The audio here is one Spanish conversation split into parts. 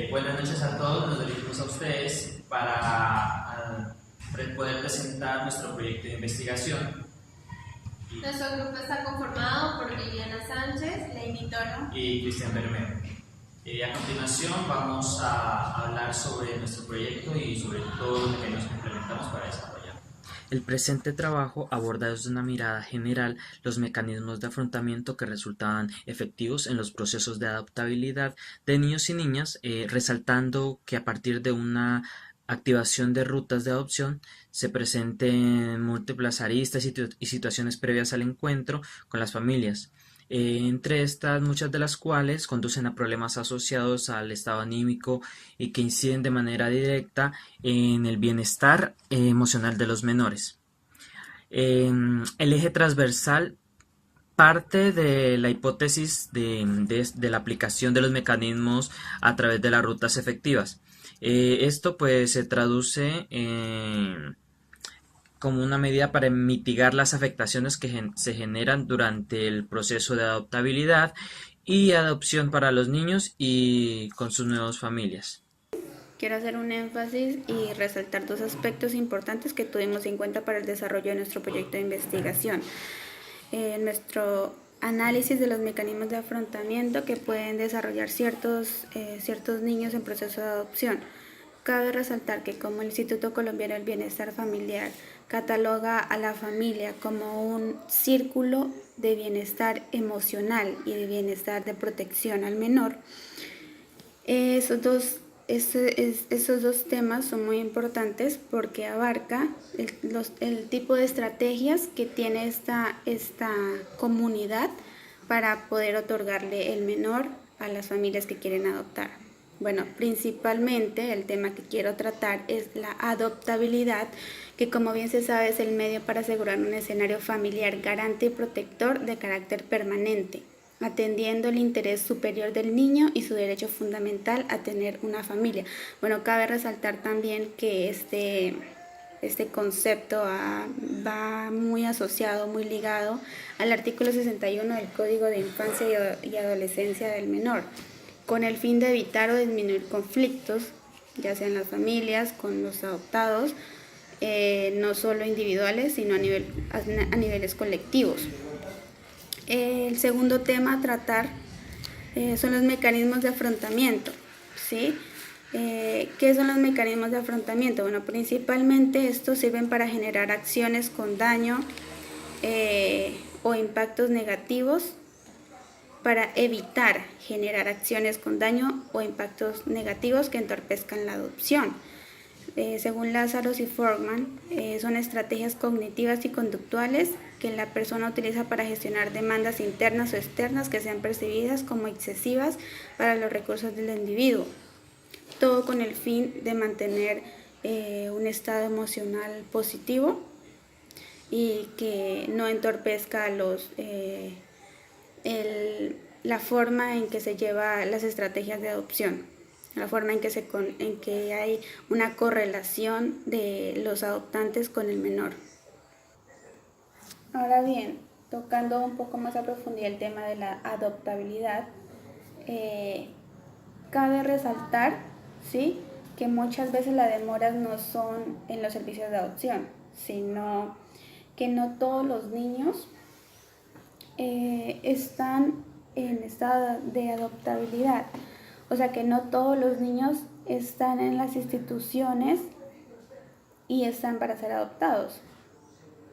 Buenas noches a todos, nos dirigimos a ustedes para poder presentar nuestro proyecto de investigación. Nuestro grupo está conformado por Liliana Sánchez, Lady Toro Y Cristian Bermeo. A continuación vamos a hablar sobre nuestro proyecto y sobre todo lo que nos implementamos para desarrollar. El presente trabajo aborda desde una mirada general los mecanismos de afrontamiento que resultaban efectivos en los procesos de adaptabilidad de niños y niñas, resaltando que a partir de una activación de rutas de adopción se presenten múltiples aristas y situaciones previas al encuentro con las familias. Entre estas, muchas de las cuales conducen a problemas asociados al estado anímico y que inciden de manera directa en el bienestar emocional de los menores. El eje transversal parte de la hipótesis de la aplicación de los mecanismos a través de las rutas efectivas. Esto pues se traduce como una medida para mitigar las afectaciones que se generan durante el proceso de adoptabilidad y adopción para los niños y con sus nuevas familias. Quiero hacer un énfasis y resaltar dos aspectos importantes que tuvimos en cuenta para el desarrollo de nuestro proyecto de investigación. Nuestro análisis de los mecanismos de afrontamiento que pueden desarrollar ciertos niños en proceso de adopción. Cabe resaltar que como el Instituto Colombiano del Bienestar Familiar cataloga a la familia como un círculo de bienestar emocional y de bienestar de protección al menor, esos dos temas son muy importantes porque abarca el tipo de estrategias que tiene esta comunidad para poder otorgarle el menor a las familias que quieren adoptar. Bueno, principalmente el tema que quiero tratar es la adoptabilidad, que como bien se sabe es el medio para asegurar un escenario familiar garante y protector de carácter permanente, atendiendo el interés superior del niño y su derecho fundamental a tener una familia. Bueno, cabe resaltar también que este concepto va muy asociado, muy ligado al artículo 61 del Código de Infancia y Adolescencia del Menor, con el fin de evitar o disminuir conflictos, ya sea en las familias, con los adoptados, no solo individuales, sino a niveles colectivos. El segundo tema a tratar son los mecanismos de afrontamiento, ¿sí? ¿Qué son los mecanismos de afrontamiento? Bueno, principalmente estos sirven para generar acciones con daño o impactos negativos, para evitar generar acciones con daño o impactos negativos que entorpezcan la adopción. Según Lázaro y Forman, son estrategias cognitivas y conductuales que la persona utiliza para gestionar demandas internas o externas que sean percibidas como excesivas para los recursos del individuo. Todo con el fin de mantener un estado emocional positivo y que no entorpezca la forma en que se lleva las estrategias de adopción, la forma en que hay una correlación de los adoptantes con el menor. Ahora bien, tocando un poco más a profundidad el tema de la adoptabilidad, cabe resaltar, ¿sí?, que muchas veces las demoras no son en los servicios de adopción, sino que no todos los niños están en estado de adoptabilidad. O sea que no todos los niños están en las instituciones y están para ser adoptados.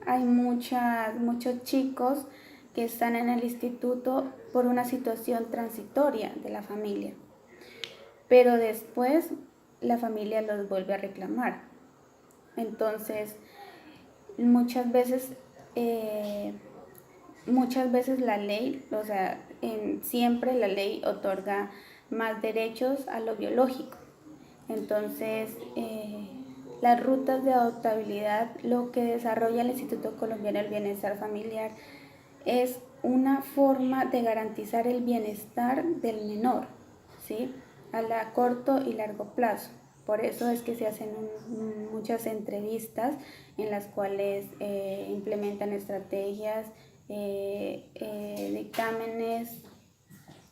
Hay muchos chicos que están en el instituto por una situación transitoria de la familia, pero después la familia los vuelve a reclamar. Entonces, muchas veces la ley, o sea, siempre la ley otorga más derechos a lo biológico. Entonces, las rutas de adoptabilidad, lo que desarrolla el Instituto Colombiano del Bienestar Familiar, es una forma de garantizar el bienestar del menor, ¿sí?, a corto y largo plazo. Por eso es que se hacen muchas entrevistas en las cuales implementan estrategias, dictámenes,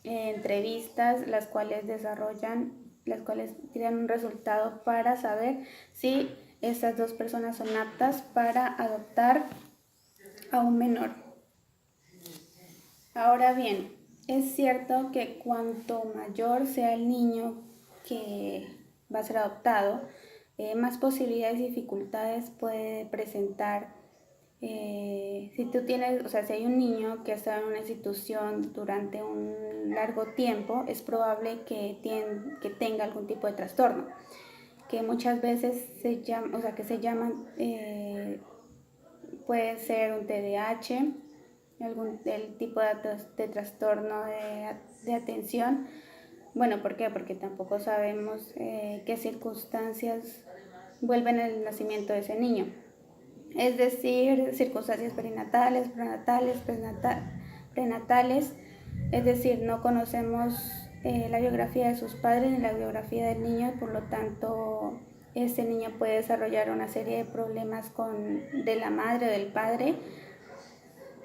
entrevistas, las cuales desarrollan las cuales tienen un resultado para saber si estas dos personas son aptas para adoptar a un menor. Ahora bien, es cierto que cuanto mayor sea el niño que va a ser adoptado, más posibilidades y dificultades puede presentar. Si tú tienes, o sea, si hay un niño que está en una institución durante un largo tiempo, es probable que tenga algún tipo de trastorno, que muchas veces se llaman, puede ser un TDAH, el tipo de trastorno de atención. Bueno, ¿por qué? Porque tampoco sabemos qué circunstancias vuelven el nacimiento de ese niño. Es decir, circunstancias perinatales, prenatales, es decir, no conocemos la biografía de sus padres ni la biografía del niño, y por lo tanto este niño puede desarrollar una serie de problemas de la madre o del padre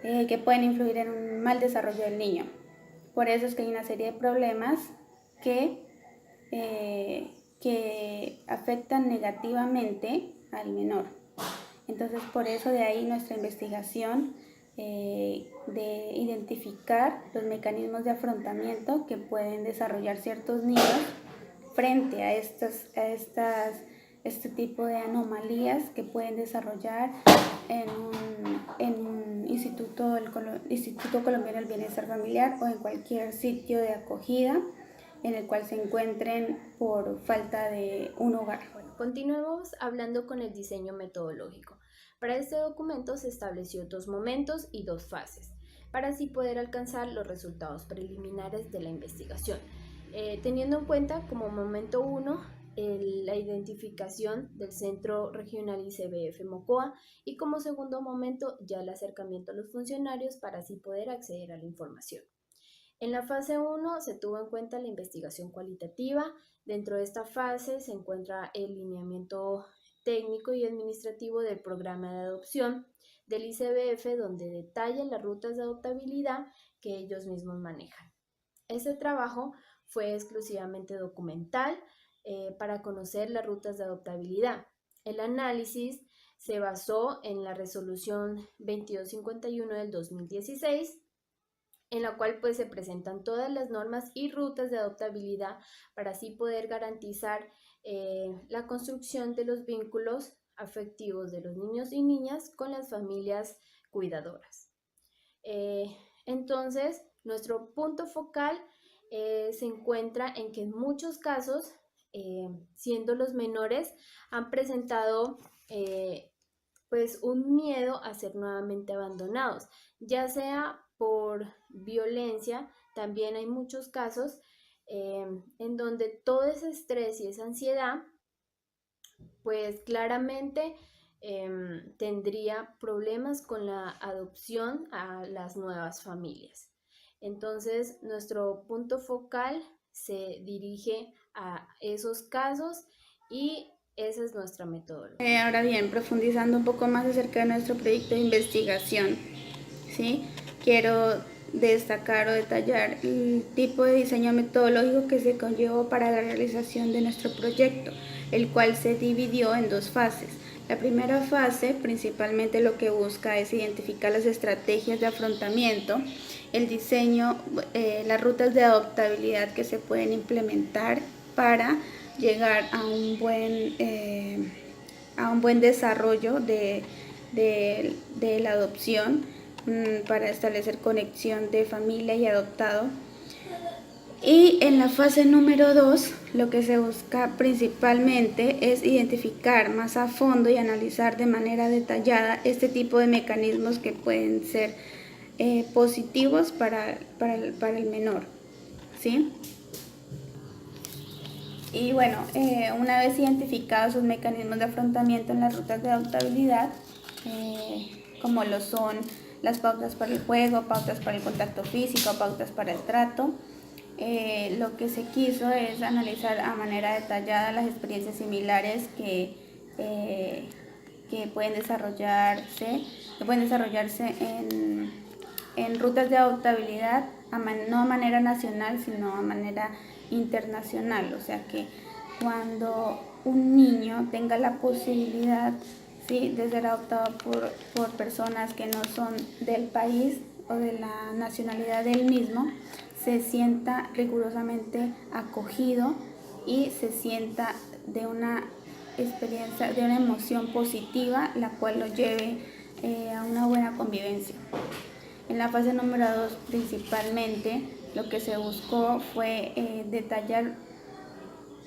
que pueden influir en un mal desarrollo del niño. Por eso es que hay una serie de problemas que afectan negativamente al menor. Entonces, por eso de ahí nuestra investigación de identificar los mecanismos de afrontamiento que pueden desarrollar ciertos niños frente a este tipo de anomalías que pueden desarrollar en un Instituto Colombiano del Bienestar Familiar o en cualquier sitio de acogida en el cual se encuentren por falta de un hogar. Continuemos hablando con el diseño metodológico. Para este documento se estableció 2 momentos y 2 fases, para así poder alcanzar los resultados preliminares de la investigación, teniendo en cuenta como momento 1 la identificación del Centro Regional ICBF Mocoa y como segundo momento ya el acercamiento a los funcionarios para así poder acceder a la información. En la fase 1 se tuvo en cuenta la investigación cualitativa. Dentro de esta fase se encuentra el lineamiento técnico y administrativo del programa de adopción del ICBF, donde detalla las rutas de adoptabilidad que ellos mismos manejan. Este trabajo fue exclusivamente documental para conocer las rutas de adoptabilidad. El análisis se basó en la resolución 2251 del 2016, en la cual pues se presentan todas las normas y rutas de adoptabilidad para así poder garantizar la construcción de los vínculos afectivos de los niños y niñas con las familias cuidadoras. Entonces, nuestro punto focal se encuentra en que en muchos casos, siendo los menores, han presentado pues un miedo a ser nuevamente abandonados, ya sea por violencia. También hay muchos casos en donde todo ese estrés y esa ansiedad pues claramente tendría problemas con la adopción a las nuevas familias. Entonces nuestro punto focal se dirige a esos casos y esa es nuestra metodología. Ahora bien, profundizando un poco más acerca de nuestro proyecto de investigación, ¿sí? Quiero destacar o detallar el tipo de diseño metodológico que se conllevó para la realización de nuestro proyecto, el cual se dividió en 2 fases. La primera fase principalmente lo que busca es identificar las estrategias de afrontamiento, el diseño, las rutas de adoptabilidad que se pueden implementar para llegar a un buen desarrollo de la adopción, para establecer conexión de familia y adoptado. Y en la fase número 2, lo que se busca principalmente es identificar más a fondo y analizar de manera detallada este tipo de mecanismos que pueden ser positivos para el menor, ¿sí? Y bueno, una vez identificados sus mecanismos de afrontamiento en las rutas de adoptabilidad, como lo son las pautas para el juego, pautas para el contacto físico, pautas para el trato, lo que se quiso es analizar a manera detallada las experiencias similares que pueden desarrollarse en rutas de adoptabilidad, no a manera nacional, sino a manera internacional, o sea que cuando un niño tenga la posibilidad, ¿sí?, de ser adoptado por personas que no son del país o de la nacionalidad del mismo, se sienta rigurosamente acogido y se sienta de una experiencia, de una emoción positiva, la cual lo lleve a una buena convivencia. En la fase número 2, principalmente, lo que se buscó fue detallar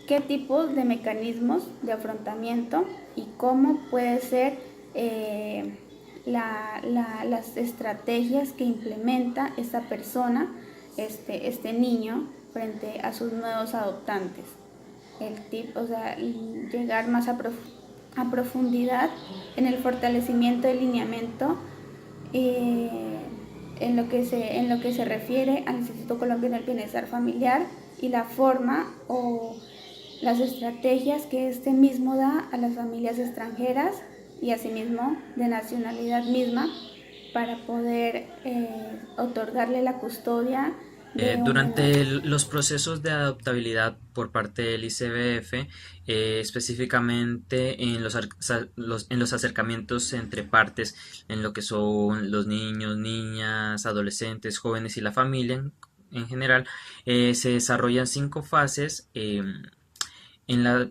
qué tipos de mecanismos de afrontamiento y cómo puede ser las estrategias que implementa esta persona, este niño, frente a sus nuevos adoptantes. O sea, llegar más a profundidad en el fortalecimiento del lineamiento en lo que se refiere al Instituto Colombiano del Bienestar Familiar y la forma o las estrategias que este mismo da a las familias extranjeras y asimismo de nacionalidad misma para poder otorgarle la custodia. Durante los procesos de adoptabilidad por parte del ICBF, específicamente en los acercamientos entre partes, en lo que son los niños, niñas, adolescentes, jóvenes y la familia en general, se desarrollan 5 fases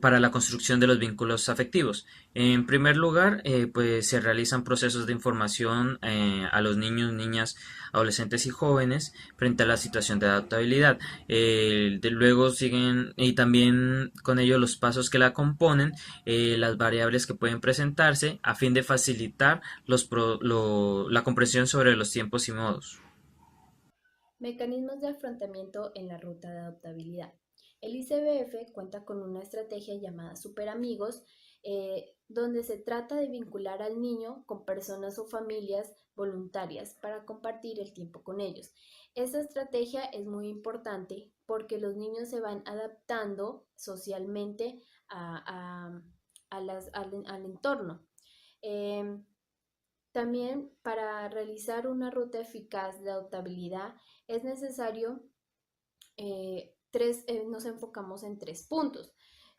para la construcción de los vínculos afectivos. En primer lugar, pues se realizan procesos de información a los niños, niñas, adolescentes y jóvenes frente a la situación de adaptabilidad. Luego siguen, y también con ello los pasos que la componen, las variables que pueden presentarse a fin de facilitar la comprensión sobre los tiempos y modos. Mecanismos de afrontamiento en la ruta de adoptabilidad. El ICBF cuenta con una estrategia llamada Super Amigos, donde se trata de vincular al niño con personas o familias voluntarias para compartir el tiempo con ellos. Esta estrategia es muy importante porque los niños se van adaptando socialmente al entorno. También para realizar una ruta eficaz de adoptabilidad es necesario nos enfocamos en 3 puntos.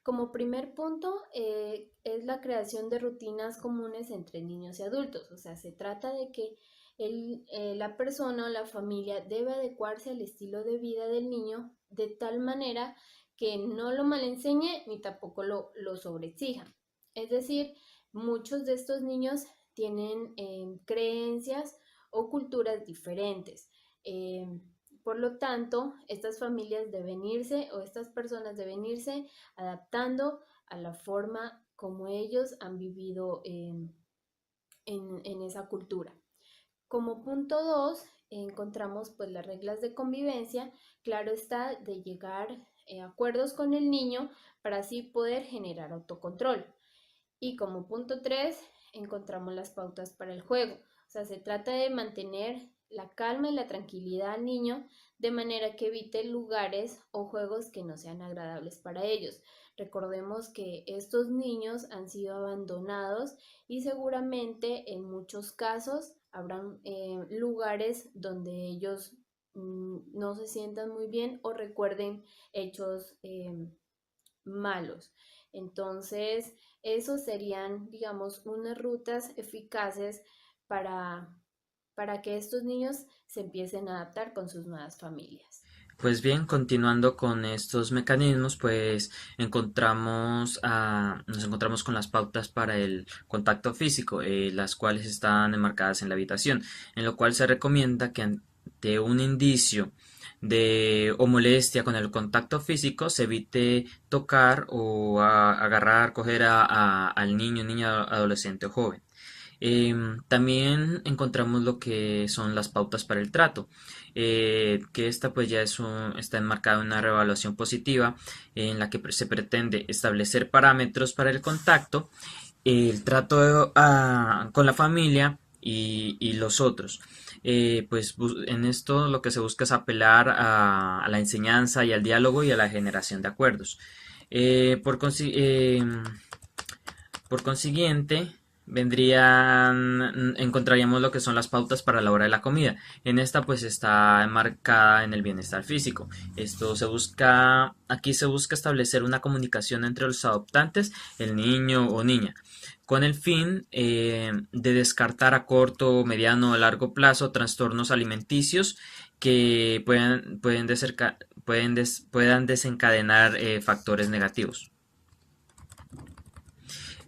Como primer punto es la creación de rutinas comunes entre niños y adultos. O sea, se trata de que la persona o la familia debe adecuarse al estilo de vida del niño de tal manera que no lo malenseñe ni tampoco lo sobreexija. Es decir, muchos de estos niños tienen creencias o culturas diferentes. Por lo tanto, estas familias deben irse o estas personas deben irse adaptando a la forma como ellos han vivido en esa cultura. Como punto 2, encontramos pues las reglas de convivencia. Claro está, de llegar a acuerdos con el niño para así poder generar autocontrol. Y como punto 3, encontramos las pautas para el juego. O sea, se trata de mantener la calma y la tranquilidad al niño de manera que evite lugares o juegos que no sean agradables para ellos. Recordemos que estos niños han sido abandonados y seguramente en muchos casos habrán lugares donde ellos no se sientan muy bien o recuerden hechos malos. Entonces, esos serían, digamos, unas rutas eficaces para que estos niños se empiecen a adaptar con sus nuevas familias. Pues bien, continuando con estos mecanismos, pues nos encontramos con las pautas para el contacto físico, las cuales están enmarcadas en la habitación, en lo cual se recomienda que ante un indicio o molestia con el contacto físico se evite tocar o agarrar, coger al niño, niña, adolescente o joven. También encontramos lo que son las pautas para el trato, que esta pues ya está enmarcada en una reevaluación positiva en la que se pretende establecer parámetros para el contacto, el trato con la familia y los otros. Pues en esto lo que se busca es apelar a la enseñanza y al diálogo y a la generación de acuerdos. Por consiguiente, encontraríamos lo que son las pautas para la hora de la comida. En esta pues está enmarcada en el bienestar físico. Aquí se busca establecer una comunicación entre los adoptantes, el niño o niña, con el fin de descartar a corto, mediano o largo plazo trastornos alimenticios que puedan desencadenar factores negativos.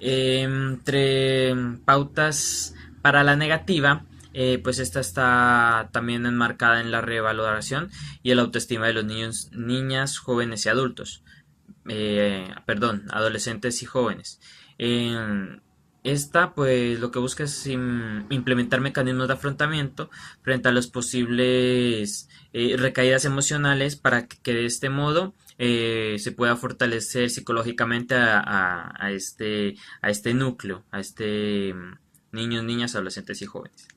Entre pautas para la negativa, pues esta está también enmarcada en la revaloración y el autoestima de los niños, niñas, jóvenes y adultos. Adolescentes y jóvenes. Esta, pues, lo que busca es implementar mecanismos de afrontamiento frente a los posibles recaídas emocionales para que de este modo se pueda fortalecer psicológicamente a este núcleo, a niños, niñas, adolescentes y jóvenes.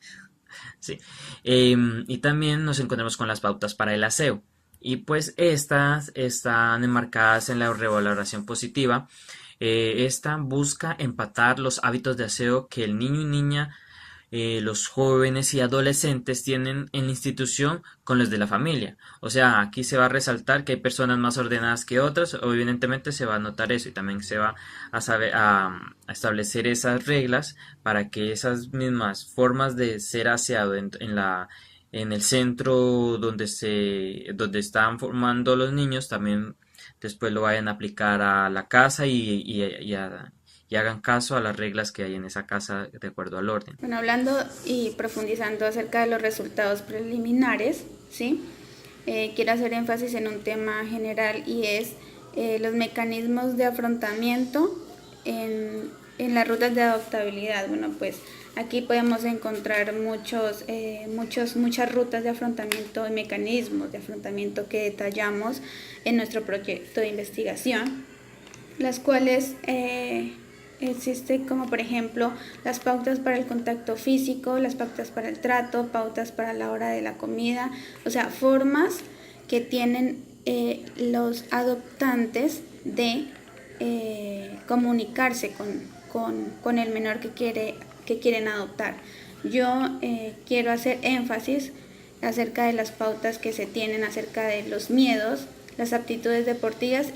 Sí. Y también nos encontramos con las pautas para el aseo. Y pues estas están enmarcadas en la revaloración positiva. Esta busca empatar los hábitos de aseo que el niño y niña, los jóvenes y adolescentes tienen en la institución con los de la familia. O sea, aquí se va a resaltar que hay personas más ordenadas que otras, o evidentemente se va a notar eso y también se va a establecer esas reglas para que esas mismas formas de ser aseado en el centro donde están formando los niños también después lo vayan a aplicar a la casa y hagan caso a las reglas que hay en esa casa de acuerdo al orden. Bueno, hablando y profundizando acerca de los resultados preliminares, ¿sí? Quiero hacer énfasis en un tema general y es los mecanismos de afrontamiento en las rutas de adoptabilidad. Bueno, pues aquí podemos encontrar muchas rutas de afrontamiento y mecanismos de afrontamiento que detallamos en nuestro proyecto de investigación, las cuales existen como por ejemplo las pautas para el contacto físico, las pautas para el trato, pautas para la hora de la comida, o sea, formas que tienen los adoptantes de comunicarse con el menor que quieren adoptar. Yo quiero hacer énfasis acerca de las pautas que se tienen acerca de los miedos, las aptitudes deportivas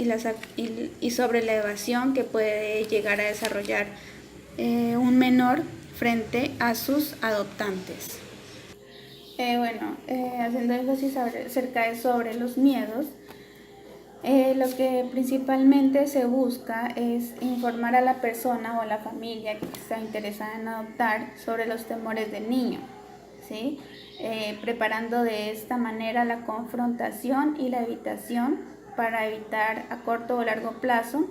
y sobre la evasión que puede llegar a desarrollar un menor frente a sus adoptantes. Haciendo énfasis acerca de sobre los miedos, lo que principalmente se busca es informar a la persona o a la familia que está interesada en adoptar sobre los temores del niño, ¿sí? Preparando de esta manera la confrontación y la evitación para evitar a corto o largo plazo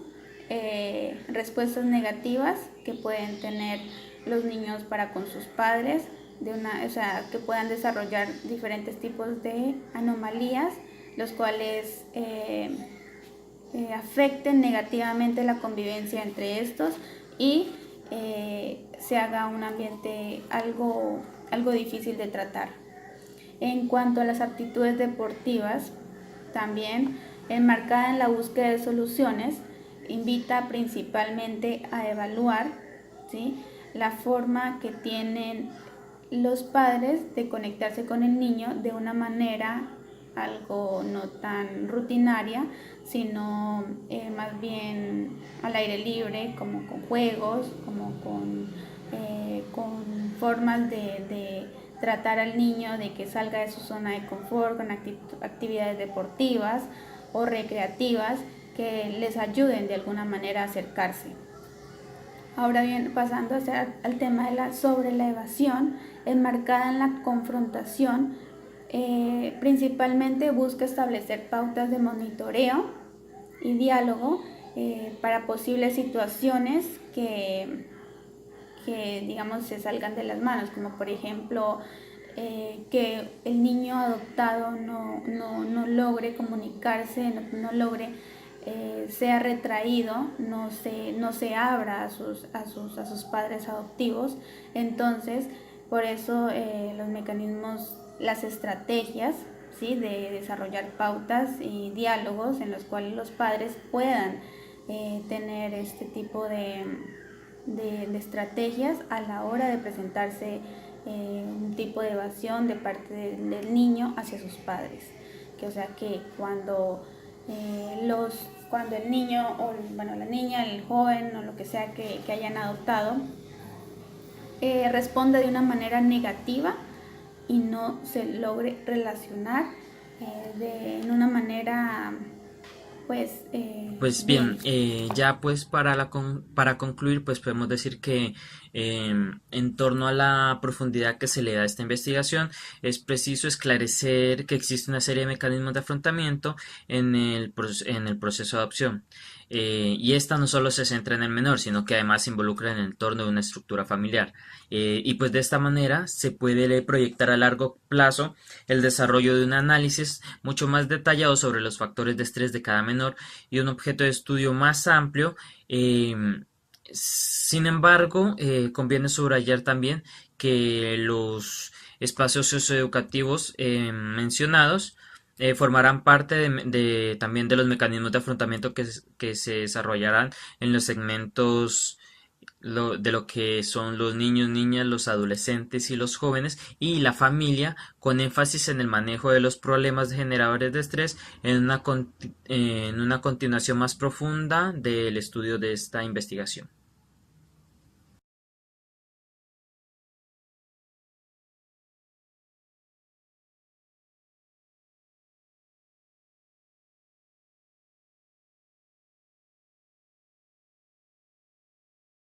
respuestas negativas que pueden tener los niños para con sus padres, que puedan desarrollar diferentes tipos de anomalías, los cuales afecten negativamente la convivencia entre estos y se haga un ambiente algo difícil de tratar. En cuanto a las aptitudes deportivas, también enmarcada en la búsqueda de soluciones, invita principalmente a evaluar, ¿sí?, la forma que tienen los padres de conectarse con el niño de una manera algo no tan rutinaria, sino más bien al aire libre, como con juegos, como con formas de tratar al niño de que salga de su zona de confort, con actividades deportivas o recreativas que les ayuden de alguna manera a acercarse. Ahora bien, pasando al tema sobre la evasión, enmarcada en la confrontación, principalmente busca establecer pautas de monitoreo y diálogo para posibles situaciones que digamos se salgan de las manos, como por ejemplo que el niño adoptado no logre comunicarse, no logre sea retraído, no se abra a sus padres adoptivos. Entonces, por eso los mecanismos, las estrategias, ¿sí?, de desarrollar pautas y diálogos en los cuales los padres puedan tener este tipo de estrategias a la hora de presentarse un tipo de evasión de parte del niño hacia sus padres. O sea que cuando el niño o la niña, el joven o lo que sea que hayan adoptado responde de una manera negativa y no se logre relacionar en una manera Pues bien, ya pues para concluir, pues podemos decir que en torno a la profundidad que se le da a esta investigación, es preciso esclarecer que existe una serie de mecanismos de afrontamiento en el proceso de adopción. Y esta no solo se centra en el menor, sino que además se involucra en el entorno de una estructura familiar. Y pues de esta manera se puede proyectar a largo plazo el desarrollo de un análisis mucho más detallado sobre los factores de estrés de cada menor y un objeto de estudio más amplio. Sin embargo, conviene subrayar también que los espacios socioeducativos mencionados formarán parte también de los mecanismos de afrontamiento que se desarrollarán en los segmentos de lo que son los niños, niñas, los adolescentes y los jóvenes, y la familia, con énfasis en el manejo de los problemas generadores de estrés en una continuación más profunda del estudio de esta investigación.